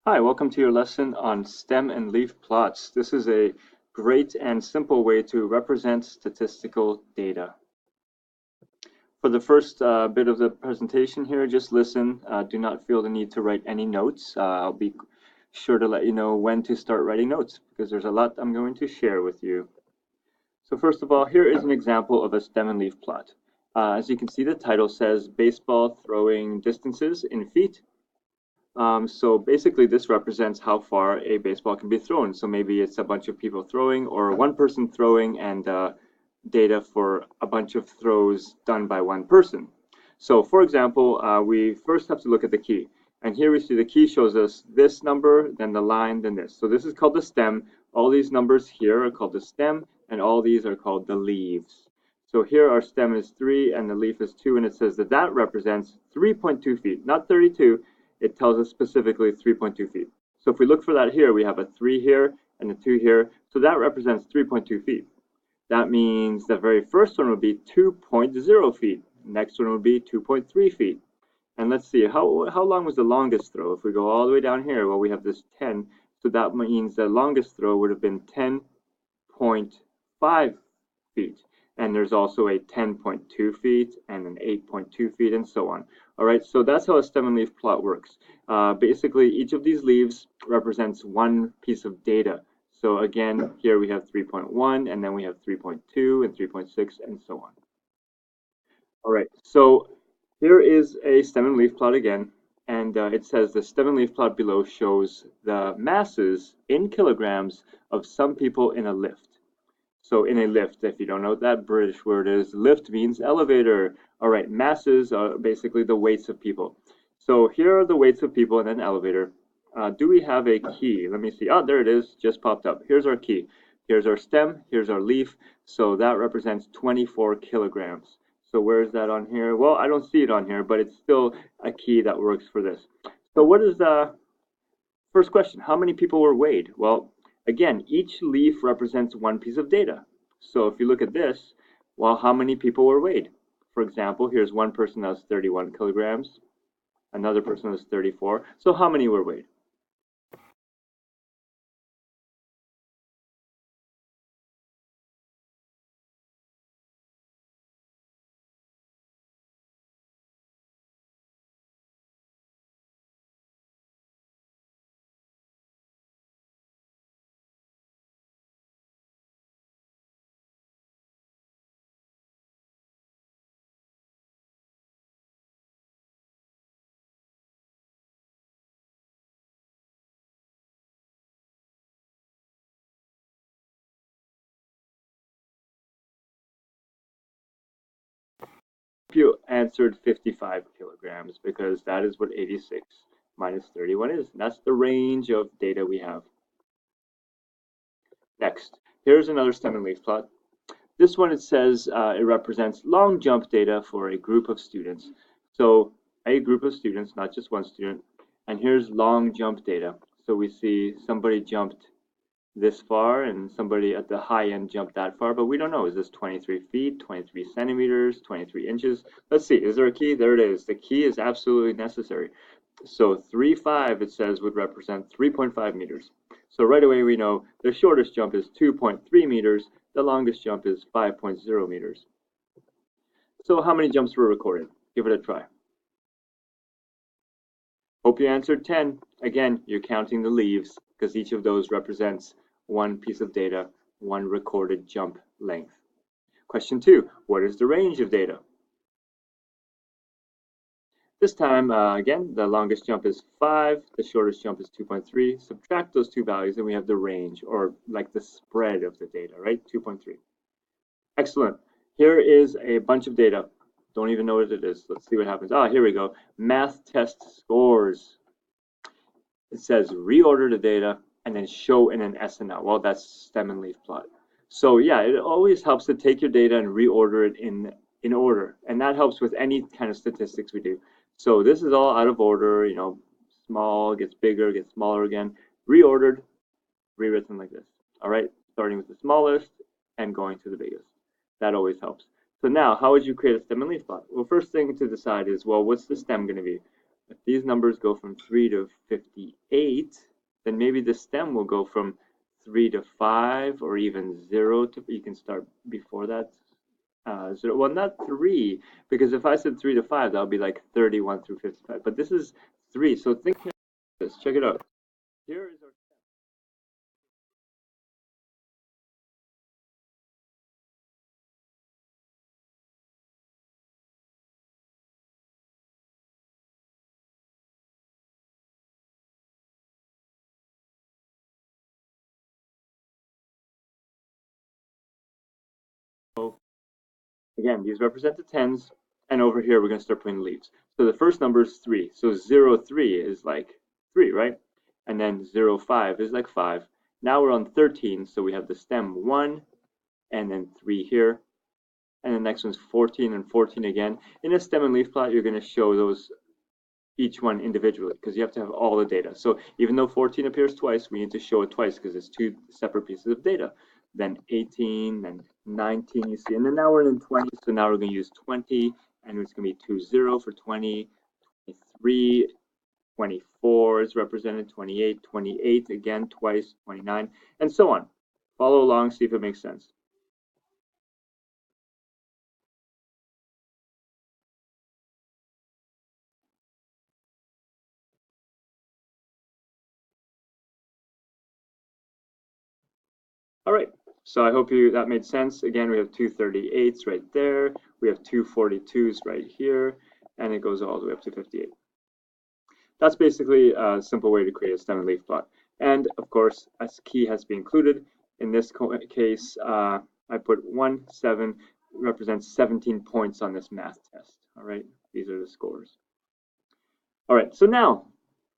Hi, welcome to your lesson on stem and leaf plots. This is a great and simple way to represent statistical data. For the first bit of the presentation here, just listen. Do not feel the need to write any notes. I'll be sure to let you know when to start writing notes because there's a lot I'm going to share with you. So first of all, here is an example of a stem and leaf plot. As you can see, the title says baseball throwing distances in feet. So basically this represents how far a baseball can be thrown. So maybe it's a bunch of people throwing or one person throwing and data for a bunch of throws done by one person. So for example, we first have to look at the key. And here we see the key shows us this number, then the line, then this. So this is called the stem. All these numbers here are called the stem, and all these are called the leaves. So here our stem is 3 and the leaf is 2, and it says that that represents 3.2 feet, not 32. It tells us specifically 3.2 feet. So if we look for that here, we have a 3 here and a 2 here. So that represents 3.2 feet. That means the very first one would be 2.0 feet. Next one would be 2.3 feet. And let's see, how long was the longest throw? If we go all the way down here, well, we have this 10. So that means the longest throw would have been 10.5 feet. And there's also a 10.2 feet and an 8.2 feet and so on. All right, so that's how a stem and leaf plot works. Basically, each of these leaves represents one piece of data. So again, here we have 3.1, and then we have 3.2 and 3.6 and so on. All right, so here is a stem and leaf plot again, and it says the stem and leaf plot below shows the masses in kilograms of some people in a lift. So in a lift, if you don't know what that British word is, lift means elevator. All right, masses are basically the weights of people. So here are the weights of people in an elevator. Do we have a key? Let me see. Oh, there it is, just popped up. Here's our key. Here's our stem, here's our leaf. So that represents 24 kilograms. So where is that on here? Well, I don't see it on here, but it's still a key that works for this. So what is the first question? How many people were weighed? Well, again, each leaf represents one piece of data. So if you look at this, well, how many people were weighed? For example, here's one person that was 31 kilograms, another person was 34. So how many were weighed? You answered 55 kilograms because that is what 86 minus 31 is. That's the range of data we have. Next, here's another stem and leaf plot. This one, it says it represents long jump data for a group of students. So a group of students, not just one student. And here's long jump data. So we see somebody jumped this far and somebody at the high end jumped that far, but we don't know. Is this 23 feet, 23 centimeters, 23 inches? Let's see. Is there a key? There it is. The key is absolutely necessary. So 3.5, it says, would represent 3.5 meters. So right away we know the shortest jump is 2.3 meters, the longest jump is 5.0 meters. So how many jumps were recorded? Give it a try. Hope you answered 10. Again, you're counting the leaves because each of those represents one piece of data, one recorded jump length. Question 2, what is the range of data? This time, again, the longest jump is 5, the shortest jump is 2.3. Subtract those two values and we have the range, or like the spread of the data, right? 2.3. Excellent. Here is a bunch of data. Don't even know what it is. Let's see what happens. Ah, here we go. Math test scores. It says reorder the data and then show in an SNL. Well, that's stem and leaf plot. So yeah, it always helps to take your data and reorder it in order. And that helps with any kind of statistics we do. So this is all out of order, small gets bigger, gets smaller again, reordered, rewritten like this. All right, starting with the smallest and going to the biggest. That always helps. So now, how would you create a stem and leaf plot? Well, first thing to decide is, well, what's the stem going to be? If these numbers go from 3 to 58, then maybe the stem will go from 3 to 5 or even 0 to, you can start before that. 0, well, not 3, because if I said 3 to 5, that would be like 31 through 55. But this is 3, so think about this. Check it out. Here is our again, these represent the tens, and over here we're going to start putting leaves. So the first number is 3. So 0, 3 is like 3, right? And then 0, 5 is like 5. Now we're on 13, so we have the stem 1, and then 3 here. And the next one's 14 and 14 again. In a stem and leaf plot, you're going to show those each one individually because you have to have all the data. So even though 14 appears twice, we need to show it twice because it's two separate pieces of data. Then 18, then 19, you see, and then now we're in 20, so now we're going to use 20, and it's going to be 20 for 20, 23, 24 is represented, 28, 28 again twice, 29, and so on. Follow along, see if it makes sense. All right, so I hope that made sense. Again, we have two 38s right there. We have two 42s right here, and it goes all the way up to 58. That's basically a simple way to create a stem and leaf plot. And of course, a key has to be included. In this case, I put 1, 7, represents 17 points on this math test. All right, these are the scores. All right, so now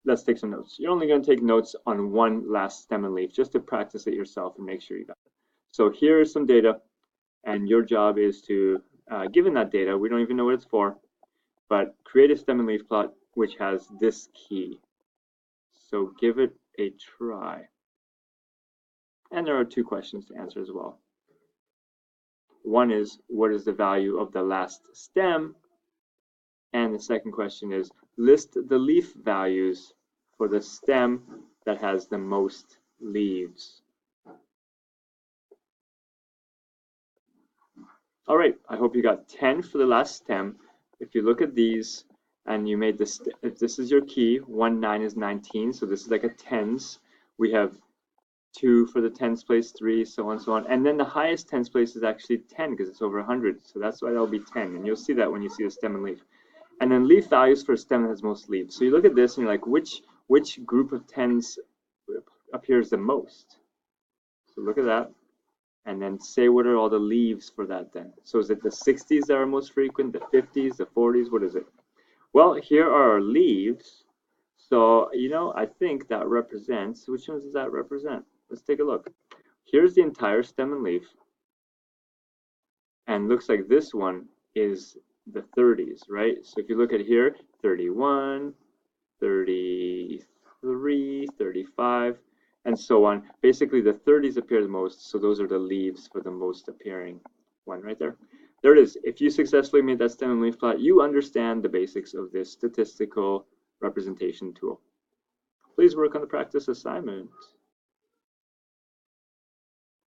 let's take some notes. You're only going to take notes on one last stem and leaf just to practice it yourself and make sure you got it. So here is some data, and your job is to, given that data, we don't even know what it's for, but create a stem and leaf plot which has this key. So give it a try. And there are two questions to answer as well. One is, what is the value of the last stem? And the second question is, list the leaf values for the stem that has the most leaves. All right, I hope you got 10 for the last stem. If you look at these and you made this, if this is your key, 1, 9 is 19, so this is like a tens. We have 2 for the tens place, 3, so on, so on. And then the highest tens place is actually 10 because it's over 100, so that's why that'll be 10. And you'll see that when you see the stem and leaf. And then leaf values for a stem that has most leaves. So you look at this and you're like, which group of tens appears the most? So look at that. And then say what are all the leaves for that then. So is it the 60s that are most frequent, the 50s, the 40s, what is it? Well, here are our leaves. So, you know, I think that represents, which ones does that represent? Let's take a look. Here's the entire stem and leaf. And looks like this one is the 30s, right? So if you look at here, 31, 33, 35, and so on. Basically, the 30s appear the most, so those are the leaves for the most appearing one right there. There it is. If you successfully made that stem and leaf plot, you understand the basics of this statistical representation tool. Please work on the practice assignment.